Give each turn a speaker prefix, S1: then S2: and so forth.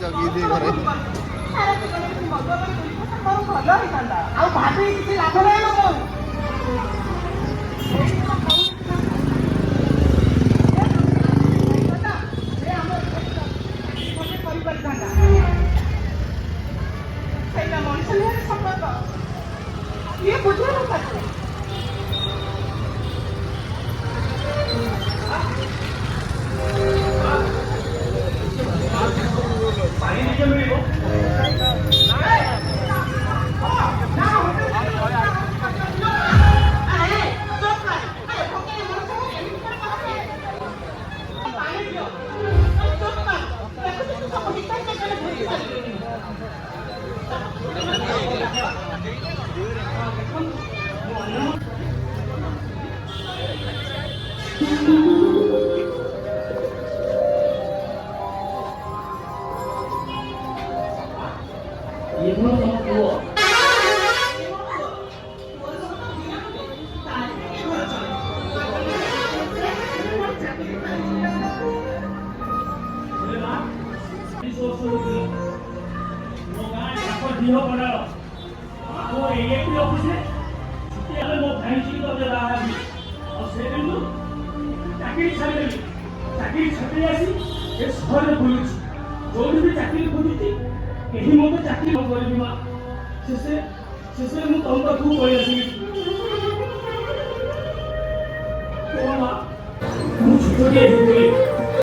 S1: ଜଗିକି ଘରେ
S2: ଭଲ ହେଇଥାନ୍ତା ଆଉ ଭାବି କିଛି ଲାଭ ନାହିଁ ଲୋକ କରିପାରିଥାନ୍ତା ସେଇଟା ମଣିଷ ନିହାତି ସମ୍ପର୍କ ଇଏ ବୁଝିବା ଦରକାର ପାଣି ନିଜେ ମିଳିବ ये बोलो तुम वो दियो बनाओ वो एक ऑफिस है ये हमें वो फैंसी तो दे रहा है और सेकंड चाकरी छाड़ी चाकरी छाड़ी आसी ये शहर में बुलुछ जो भी चाकरी खोजुची यही मत चाकरी न करी मां शेषे मु तुम पाखु कहि आसी तो मां मु छुटके